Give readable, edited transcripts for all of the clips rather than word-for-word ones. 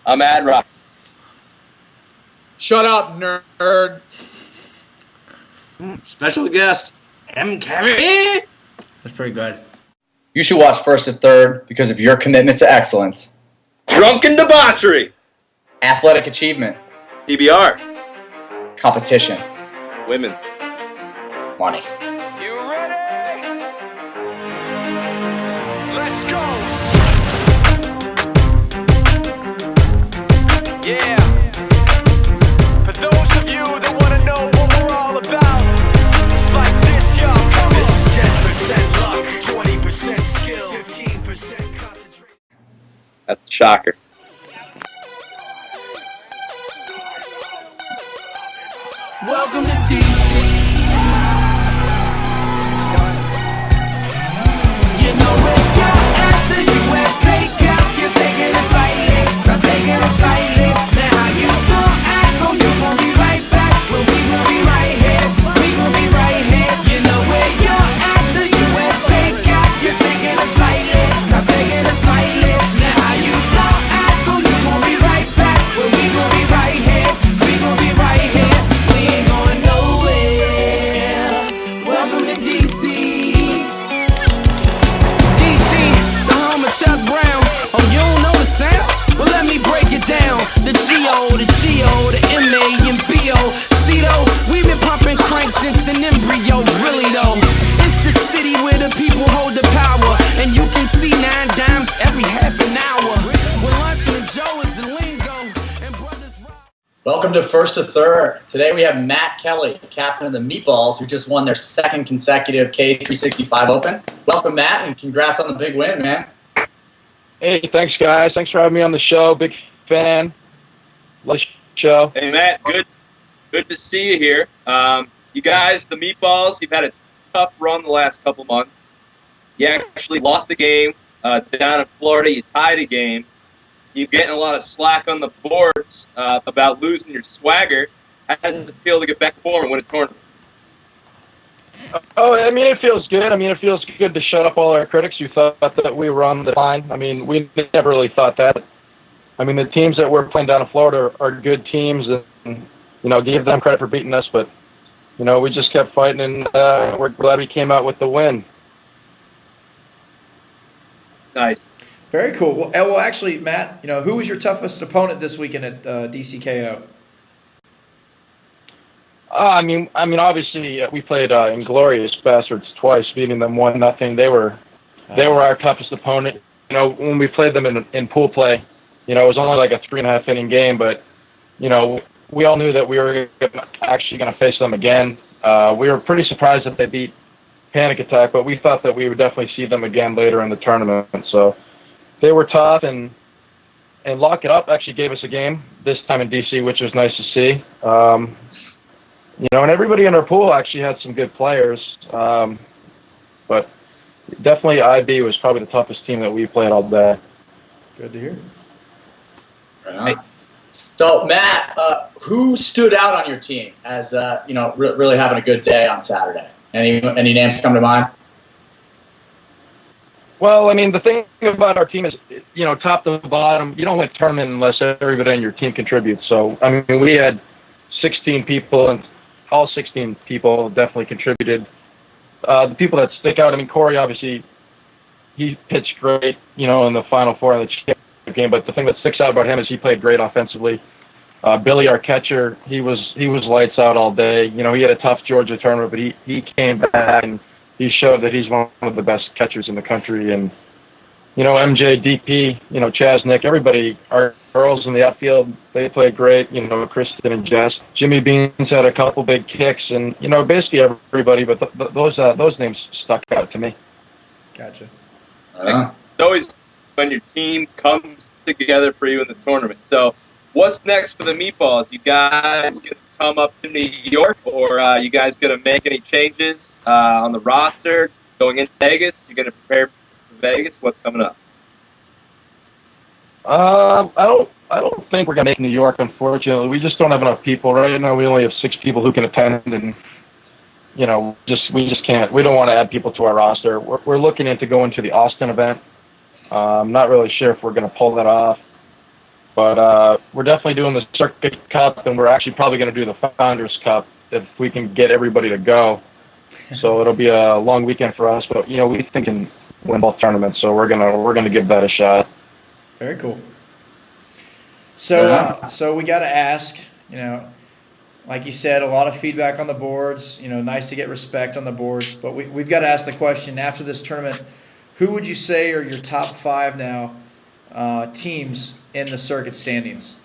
I'm Ad Rock. Shut up, nerd. Special guest, M. Kevin. That's pretty good. You should watch First to Third because of your commitment to excellence, Drunken debauchery. athletic achievement, PBR. competition, Women. money. You ready? Let's go. Yeah. For those of you that want to know what we're all about, it's like this, y'all. Come on. This is 10% luck, 20% skill, 15% concentration. That's a shocker. Welcome to DC. You know where you're at, the USA Cup. You're taking it slightly, I'm taking it slightly. Now how you gon' act, oh you gon' be right back. Well we gon' be right here, we gon' be right here. You know where you're at, the USA Cup. You're taking it slightly, I'm taking it slightly. Now how you gon' act, oh you gon' be right back. Well we gon' be right here, we gon' be right here. We ain't going nowhere. Welcome to DC. DC, the home of Chuck Brown. Oh, you don't know the sound? Well, let me break it down. The G.O., the G.O., the M.A. and B.O. See though, we've been pumping crank since an embryo, really though. It's the city where the people hold the power, and you can see 9 dimes every half an hour. When lunch and Joe is the lingo, and brothers rock. Welcome to First to Third. Today we have Matt Kelly, captain of the Meatballs, who just won their second consecutive K365 Open. Welcome, Matt, and congrats on the big win, man. Hey, thanks, guys. Thanks for having me on the show. Big fan. Love the show. Hey, Matt, good to see you here. You guys, the Meatballs, you've had a tough run the last couple months. You actually lost a game down in Florida. You tied a game. You're getting a lot of slack on the boards about losing your swagger. How does it feel to get back to form and win a tournament? Oh, I mean, it feels good. I mean, it feels good to shut up all our critics who thought that we were on the line. I mean, we never really thought that. I mean, the teams that we're playing down in Florida are good teams, and, you know, give them credit for beating us. But, you know, we just kept fighting, and we're glad we came out with the win. Nice. Very cool. Well, actually, Matt, you know, who was your toughest opponent this weekend at DCKO? I mean, obviously, we played Inglorious Bastards twice, beating them 1-0. They were our toughest opponent. You know, when we played them in pool play, you know, it was only like a 3.5 inning game, but, you know, we all knew that we were actually going to face them again. We were pretty surprised that they beat Panic Attack, but we thought that we would definitely see them again later in the tournament. So they were tough, and Lock It Up actually gave us a game this time in DC, which was nice to see. You know, and everybody in our pool actually had some good players, but definitely IB was probably the toughest team that we played all day. Good to hear. Right on. So, Matt, who stood out on your team as, you know, really having a good day on Saturday? Any names come to mind? Well, I mean, the thing about our team is, you know, top to bottom, you don't win a tournament unless everybody on your team contributes. So, I mean, we had 16 people, and all 16 people definitely contributed. The people that stick out, I mean, Corey, obviously, he pitched great, you know, in the Final Four of the championship game, but the thing that sticks out about him is he played great offensively. Billy, our catcher, he was lights out all day. You know, he had a tough Georgia tournament, but he came back and he showed that he's one of the best catchers in the country. And, you know, MJ, DP, you know, Chaz, Nick, everybody, our girls in the outfield, they played great. You know, Kristen and Jess. Jimmy Beans had a couple big kicks, and, you know, basically everybody, but those names stuck out to me. Gotcha. It's always when your team comes together for you in the tournament. So what's next for the Meatballs? You guys going to come up to New York, or you guys going to make any changes on the roster going into Vegas? You're going to prepare for Vegas? What's coming up? I don't think we're going to make New York, unfortunately. We just don't have enough people. Right now we only have 6 people who can attend, and, you know, we just can't. We don't want to add people to our roster. We're looking into going to the Austin event. I'm not really sure if we're going to pull that off. But we're definitely doing the Circuit Cup, and we're actually probably going to do the Founders Cup if we can get everybody to go. So it'll be a long weekend for us, but we think can win both tournaments, so we're gonna give that a shot. Very cool. So so we got to ask, like you said, a lot of feedback on the boards. Nice to get respect on the boards, but we've got to ask the question after this tournament: who would you say are your top 5 now teams in the circuit standings?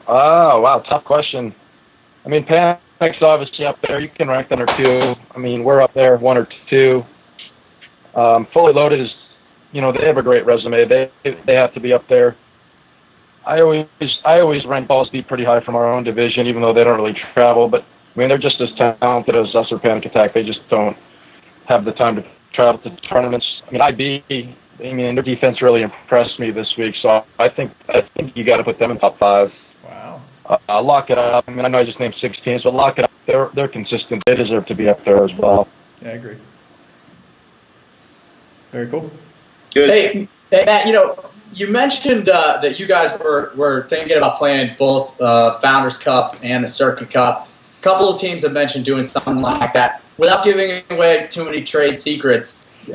Oh wow, tough question. I mean, Panic's obviously up there. You can rank them or 2. I mean, we're up there 1 or 2. Fully Loaded is, they have a great resume. They have to be up there. I always rank Ballsby pretty high from our own division, even though they don't really travel. But I mean, they're just as talented as us or Panic Attack. They just don't have the time to travel to tournaments. I mean, their defense really impressed me this week. So I think you got to put them in top 5. Wow. Lock It Up. I mean, I know I just named 6 teams, but Lock It Up. They're consistent. They deserve to be up there as well. Yeah, I agree. Very cool. Good. Hey, Matt, you mentioned that you guys were thinking about playing both Founders Cup and the Circuit Cup. A couple of teams have mentioned doing something like that. Without giving away too many trade secrets,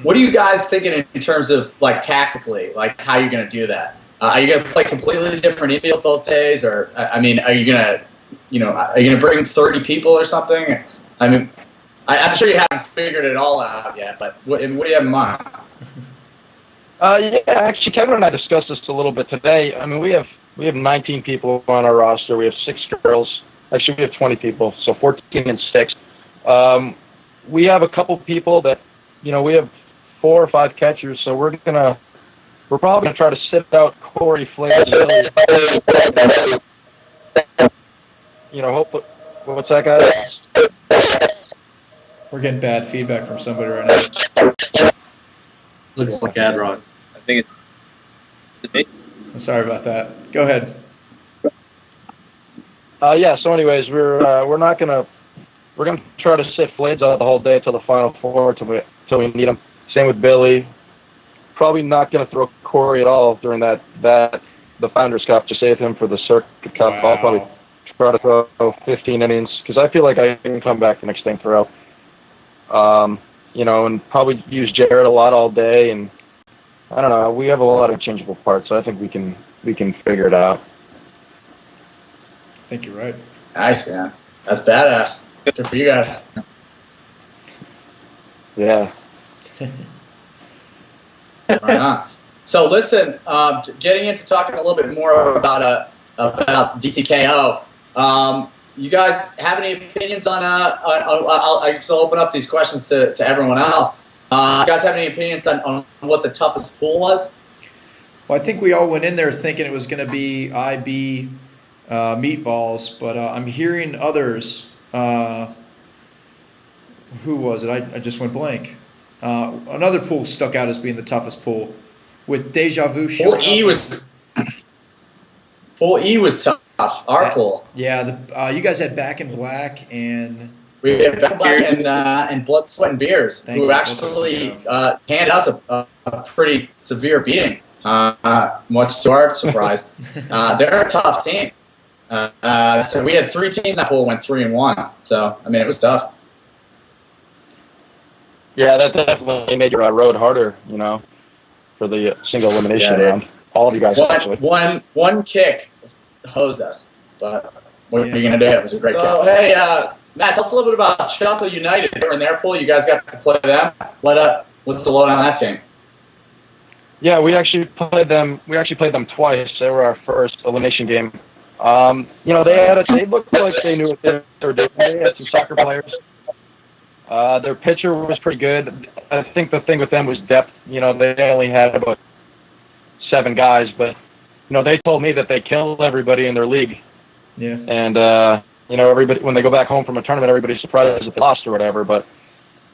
what are you guys thinking in terms of tactically, how you're going to do that? Are you going to play completely different infields both days, or are you going to bring 30 people or something? I mean, I'm sure you haven't figured it all out yet, but what do you have in mind? Yeah, actually, Kevin and I discussed this a little bit today. I mean, we have 19 people on our roster. We have 6 girls. Actually, we have 20 people, so 14 and 6. We have a couple people that, we have 4 or 5 catchers, so we're probably gonna try to sit out Corey, Flair, Zilly. Hopefully, what's that, guys? We're getting bad feedback from somebody right now. Looks like Adron. I think it's me. Sorry about that. Go ahead. Yeah. So, anyways, we're gonna try to sit Flades out the whole day till the Final 4 till we need them. Same with Billy. Probably not gonna throw Corey at all during the Founders Cup to save him for the Circuit Cup. Wow. I'll probably try to throw 15 innings because I feel like I can come back the next day and throw. And probably use Jared a lot all day, and I don't know. We have a lot of changeable parts, so I think we can figure it out. I think you're right. Nice, man. That's badass. Good for you guys. Yeah. Right on. So listen, getting into talking a little bit more about DCKO. You guys have any opinions on? I still open up these questions to everyone else. You guys have any opinions on what the toughest pool was? Well, I think we all went in there thinking it was going to be IB Meatballs, but I'm hearing others. Who was it? I just went blank. Another pool stuck out as being the toughest pool, with Deja Vu. Pool E was tough. Our pool. Yeah, you guys had Back in Black and we had Back in Black and Blood, Sweat, and Beers, who actually handed us a pretty severe beating, much to our surprise. They're a tough team. So we had 3 teams in that pool went 3-1. So I mean, it was tough. Yeah, that definitely made your road harder, for the single elimination round. All of you guys actually. One kick hosed us, but what are you going to do? It was a great kick. Hey, Matt, tell us a little bit about Chuckle United. They're in their pool. You guys got to play them. What's the load on that team? Yeah, we actually played them. We actually played them twice. They were our first elimination game. They looked like they knew what they were doing. They had some soccer players. Their pitcher was pretty good. I think the thing with them was depth. They only had about 7 guys, but they told me that they kill everybody in their league. Yeah. And everybody, when they go back home from a tournament, everybody's surprised if they lost or whatever. But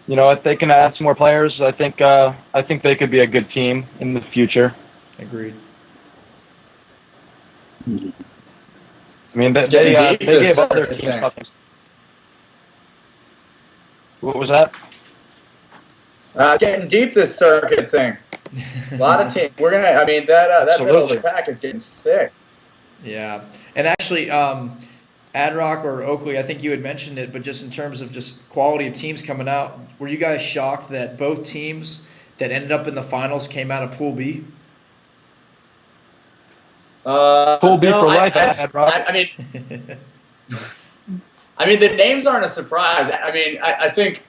if they can add some more players, I think they could be a good team in the future. Agreed. I mean, they gave other teams nothing. What was that? Getting deep, this circuit thing. A lot of teams. We're gonna. I mean, that middle of the Absolutely. pack is getting thick. Yeah, and actually, Adrock or Oakley, I think you had mentioned it, but just in terms of just quality of teams coming out, were you guys shocked that both teams that ended up in the finals came out of Pool B? Pool B no, for life, Rob. I mean, the names aren't a surprise. I mean, I think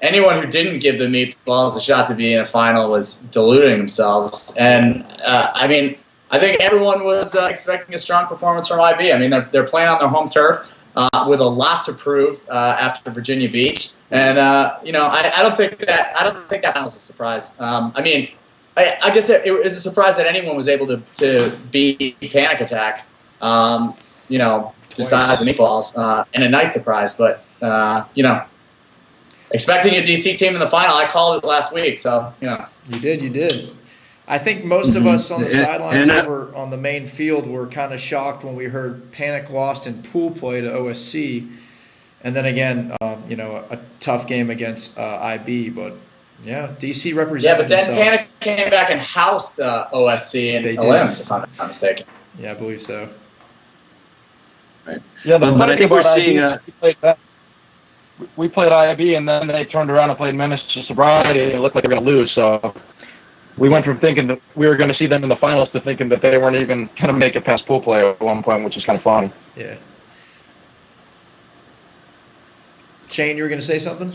anyone who didn't give the Meatballs a shot to be in a final was deluding themselves. And I mean, I think everyone was expecting a strong performance from IB. I mean, they're playing on their home turf with a lot to prove after Virginia Beach. And you know, I don't think that final was a surprise. I mean, I guess it was a surprise that anyone was able to beat Panic Attack. You know, besides the Meatballs, and a nice surprise. But you know, expecting a DC team in the final, I called it last week. So you know, You did. I think most of us on the sidelines over on the main field were kind of shocked when we heard Panic lost in pool play to OSC, and then again, you know, a tough game against IB. But yeah, DC represented. yeah, but then themselves. Panic came back and housed OSC and Limbs, if I'm not mistaken. Yeah, I believe so. Yeah, But I think we're seeing we played IB, and then they turned around and played Menace to Sobriety, and it looked like they were going to lose. So we went from thinking that we were going to see them in the finals to thinking that they weren't even going to make it past pool play at one point, which is kind of funny. Yeah. Shane, you were going to say something?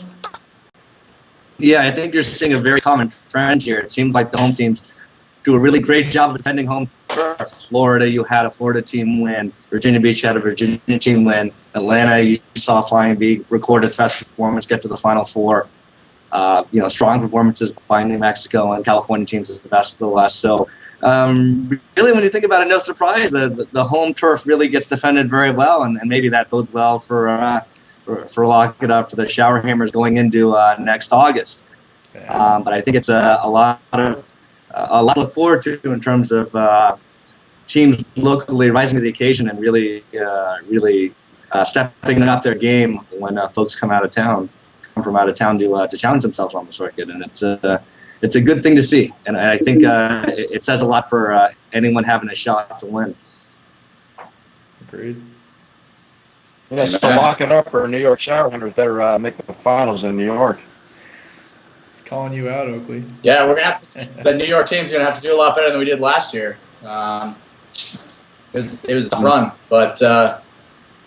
Yeah, I think you're seeing a very common trend here. It seems like the home teams do a really great job of defending home turf. Florida, you had a Florida team win. Virginia Beach had a Virginia team win. Atlanta, you saw Flying V record its best performance, get to the Final Four. You know, strong performances by New Mexico and California teams is the best of the West. So, really, when you think about it, no surprise that the home turf really gets defended very well, and maybe that bodes well for lock it up for the Shower Hammers going into next August. But I think it's a lot to look forward to in terms of teams locally rising to the occasion and really stepping up their game when folks come from out of town to challenge themselves on the circuit, and it's a good thing to see. And I think it says a lot for anyone having a shot to win. Agreed. Yeah, so lock it up for New York Shower Hammers that are making the finals in New York. It's calling you out, Oakley. Yeah, we're gonna have to. The New York team's gonna have to do a lot better than we did last year. It was a tough run, but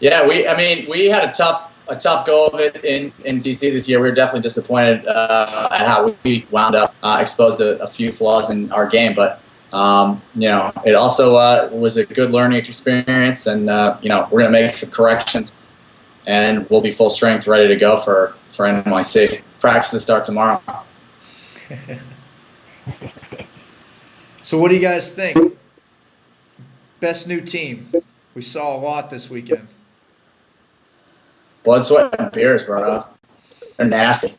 yeah, we had a tough go of it in DC this year. We were definitely disappointed at how we wound up, exposed to a few flaws in our game, but you know, it also was a good learning experience, and you know, we're gonna make some corrections, and we'll be full strength, ready to go for NYC. Practices start tomorrow. So what do you guys think? Best new team. We saw a lot this weekend. Blood, sweat, and beers, bro. They're nasty.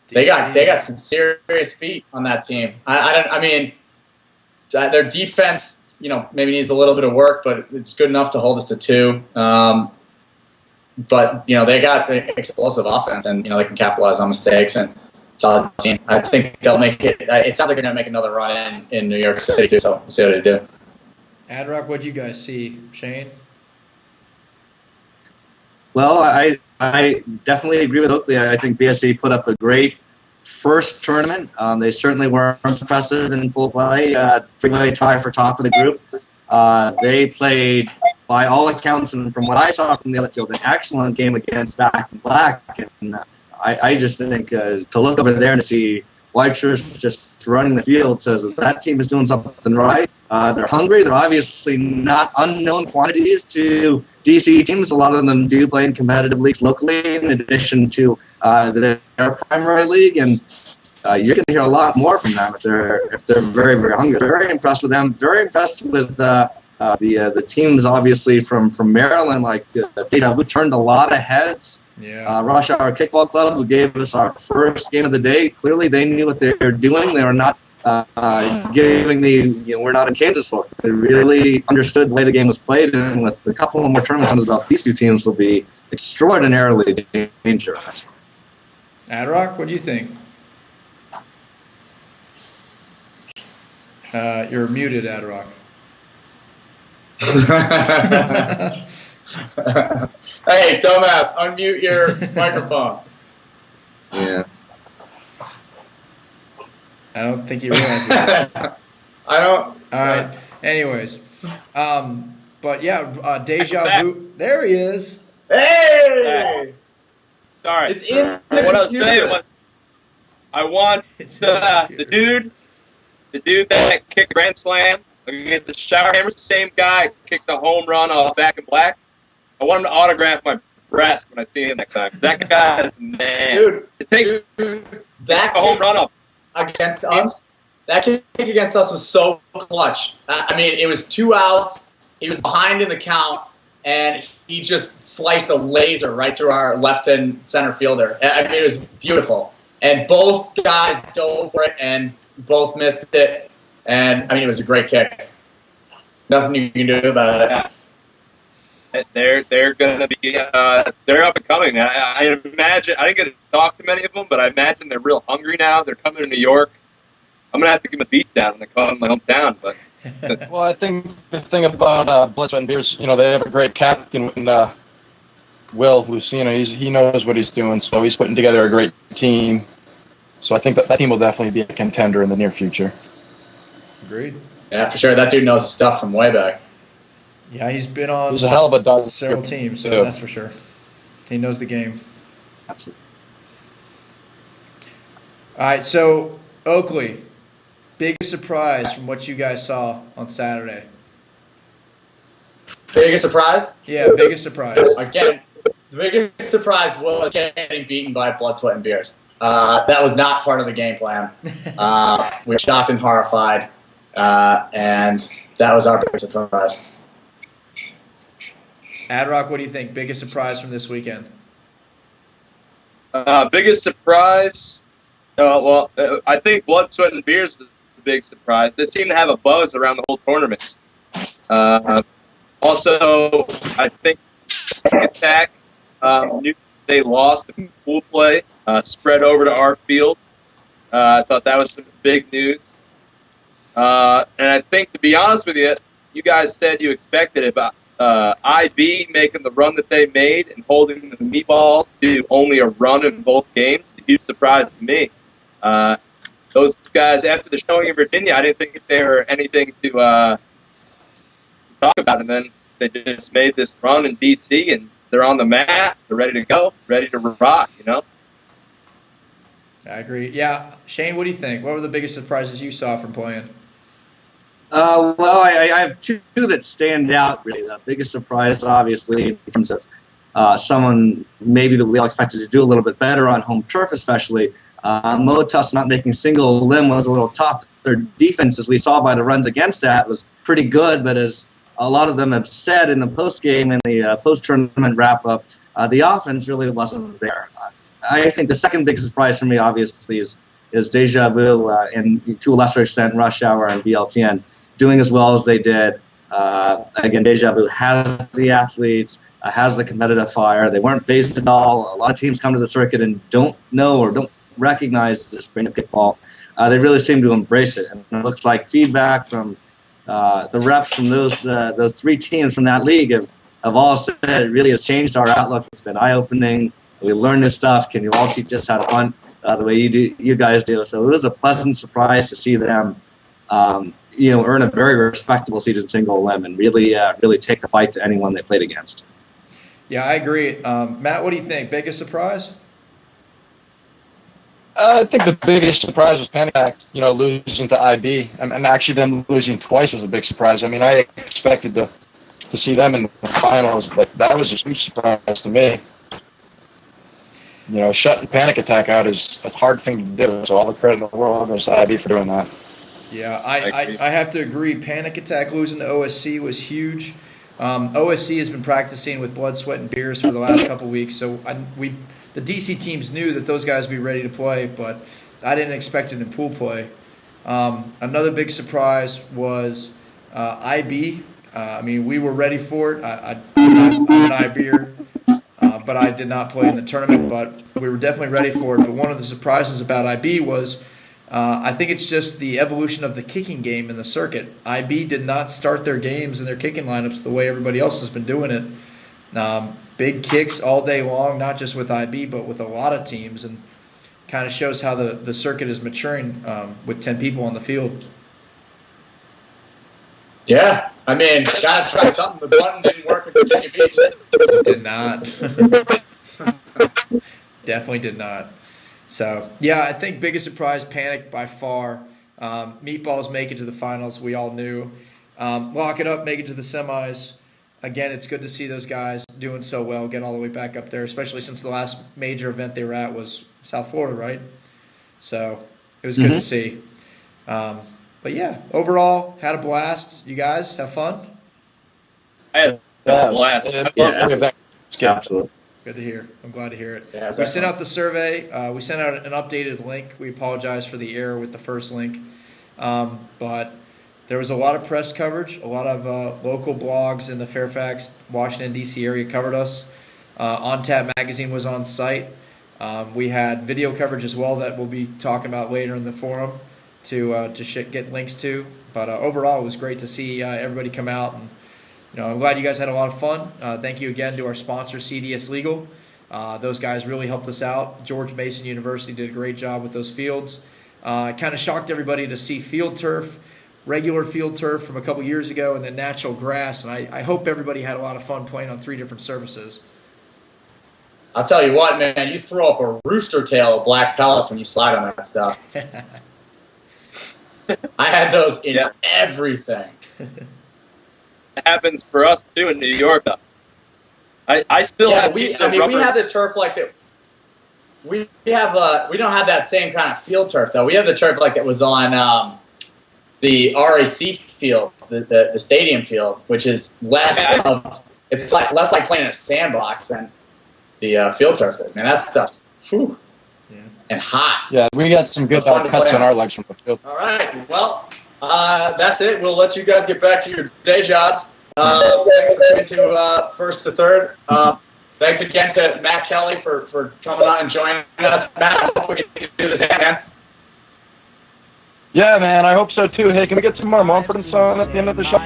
They got some serious feet on that team. I mean, their defense, you know, maybe needs a little bit of work, but it's good enough to hold us to 2. But you know, they got explosive offense, and you know, they can capitalize on mistakes, and solid team. I think they'll make it. It sounds like they're gonna make another run in New York City too. So we'll see what they do. Adrock, what'd you guys see? Shane? Well, I definitely agree with Oakley. I think BSV put up a great first tournament. They certainly were impressive in full play. Three-way tie for top of the group. They played, by all accounts, and from what I saw from the other field, an excellent game against Back in Black. And I just think to look over there and to see White Shirts just running the field says that team is doing something right. They're hungry. They're obviously not unknown quantities to DC teams. A lot of them do play in competitive leagues locally, in addition to their primary league. And you're going to hear a lot more from them if they're very, very hungry. Very impressed with them. Very impressed with the teams, obviously, from Maryland, like Deja Vu turned a lot of heads. Yeah. Rush Hour Kickball Club, who gave us our first game of the day. Clearly, they knew what they were doing. They were not giving we're not in Kansas look. They really understood the way the game was played, and with a couple more tournaments under the belt, these two teams will be extraordinarily dangerous. Adrock, what do you think? You're muted, Adrock. Hey, dumbass, unmute your microphone. Yeah. I don't think you realize that. I don't. All right. Anyways, but yeah, Deja Vu. There he is. Hey! Sorry. It's in the What I was computer. saying was, I want It's in the computer. the dude that kicked Grand Slam against the Shower Hammers, same guy kicked the home run off Back in Black. I want him to autograph my breast when I see him next time. That guy is man. Dude, it takes that a home run up. against us, that kick against us was so clutch. I mean, it was 2 outs. He was behind in the count, and he just sliced a laser right through our left-hand center fielder. I mean, it was beautiful. And both guys dove for it, and both missed it. And, I mean, it was a great kick. Nothing you can do about it. They're going to be they're up and coming. I imagine I didn't get to talk to many of them, but I imagine they're real hungry now. They're coming to New York. I'm going to have to give them a beat down when they come in my hometown. But Well, I think the thing about Blood, Sweat, and Beers, you know, they have a great captain in Will Lucino. He knows what he's doing, so he's putting together a great team. So I think that team will definitely be a contender in the near future. Agreed. Yeah, for sure. That dude knows his stuff from way back. Yeah, he's been on He's a hell of a dog. several teams, so Yeah. that's for sure. He knows the game. Absolutely. All right, so Oakley, biggest surprise from what you guys saw on Saturday. Biggest surprise? Yeah, biggest surprise. Again, the biggest surprise was getting beaten by Blood, Sweat, and Beers. That was not part of the game plan. We were shocked and horrified, and that was our biggest surprise. Adrock, what do you think? Biggest surprise from this weekend? biggest surprise. I think Blood, Sweat, and Beers is the big surprise. They seem to have a buzz around the whole tournament. Also, I think Attack knew they lost the pool play, spread over to our field. I thought that was some big news. And I think, to be honest with you, you guys said you expected about IB making the run that they made and holding the Meatballs to only a run in both games. A huge surprise to me. Those guys, after the showing in Virginia, I didn't think they were anything to talk about. And then they just made this run in DC, and they're on the mat. They're ready to go, ready to rock, you know? I agree. Yeah. Shane, what do you think? What were the biggest surprises you saw from playing? I have two that stand out, really. The biggest surprise, obviously, in terms of someone maybe that we all expected to do a little bit better on home turf, especially. Motus not making single limb was a little tough. Their defense, as we saw by the runs against that, was pretty good, but as a lot of them have said in the post-game and the post-tournament wrap-up, the offense really wasn't there. I think the second big surprise for me, obviously, is Deja Vu and, to a lesser extent, Rush Hour and BLTN doing as well as they did. Again, Deja Vu has the athletes, has the competitive fire. They weren't phased at all. A lot of teams come to the circuit and don't know or don't recognize this brand of kickball. They really seem to embrace it. And it looks like feedback from the reps from those three teams from that league have all said it really has changed our outlook. It's been eye-opening. We learned this stuff. Can you all teach us how to punt the way you guys do? So it was a pleasant surprise to see them, earn a very respectable season single limb and really take the fight to anyone they played against. Yeah, I agree. Matt, what do you think? Biggest surprise? I think the biggest surprise was Panic Attack, losing to IB. And actually them losing twice was a big surprise. I mean, I expected to see them in the finals, but that was a huge surprise to me. Shutting Panic Attack out is a hard thing to do, so all the credit in the world goes to IB for doing that. Yeah, I have to agree. Panic Attack losing to OSC was huge. OSC has been practicing with Blood, Sweat, and Beers for the last couple weeks, so the DC teams knew that those guys would be ready to play, but I didn't expect it in pool play. Another big surprise was IB. We were ready for it. I'm an IBer, but I did not play in the tournament, but we were definitely ready for it. But one of the surprises about IB was I think it's just the evolution of the kicking game in the circuit. IB did not start their games and their kicking lineups the way everybody else has been doing it. Big kicks all day long, not just with IB, but with a lot of teams, and kind of shows how the circuit is maturing with 10 people on the field. Yeah, I mean, gotta try something. The button didn't work in Virginia Beach. Did not. Definitely did not. So, yeah, I think biggest surprise, Panic by far. Meatballs make it to the finals, we all knew. Lock It Up, make it to the semis. Again, it's good to see those guys doing so well, getting all the way back up there, especially since the last major event they were at was South Florida, right? So, it was good to see. But, yeah, overall, had a blast. You guys have fun? I had a blast. Absolutely. Good to hear. I'm glad to hear it. Yeah, we sent out the survey. We sent out an updated link. We apologize for the error with the first link. But there was a lot of press coverage. A lot of local blogs in the Fairfax, Washington, D.C. area covered us. On Tap Magazine was on site. We had video coverage as well that we'll be talking about later in the forum to get links to. But overall, it was great to see everybody come out, and I'm glad you guys had a lot of fun. Thank you again to our sponsor, CDS Legal. Those guys really helped us out. George Mason University did a great job with those fields. It kind of shocked everybody to see field turf, regular field turf from a couple years ago, and then natural grass. And I hope everybody had a lot of fun playing on 3 different surfaces. I'll tell you what, man, you throw up a rooster tail of black pellets when you slide on that stuff. I had those in everything. It happens for us too in New York. I still have we rubber. have the turf like that. We don't have that same kind of field turf though. We have the turf like that was on the RAC field, the stadium field, which is less like playing in a sandbox than the field turf. Man, that stuff's and hot. Yeah, we got some good cuts on our legs from the field. All right. Well, that's it. We'll let you guys get back to your day jobs. Thanks for coming to First to Third. Thanks again to Matt Kelly for coming on and joining us. Matt, I hope we can do this again, man. Yeah, man, I hope so too. Hey, can we get some more Mumford & Son at the end of the show?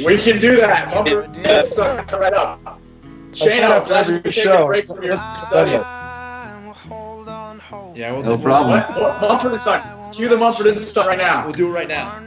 We can do that. Mumford & Son, come right up. Shane, I'm glad you can take a break from your studies. Yeah, we'll No do problem. Mumford & Son. Cue the Mumford & Son right now. We'll do it right now.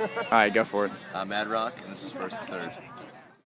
All right, go for it. I'm Mad Rock, and this is First to Third.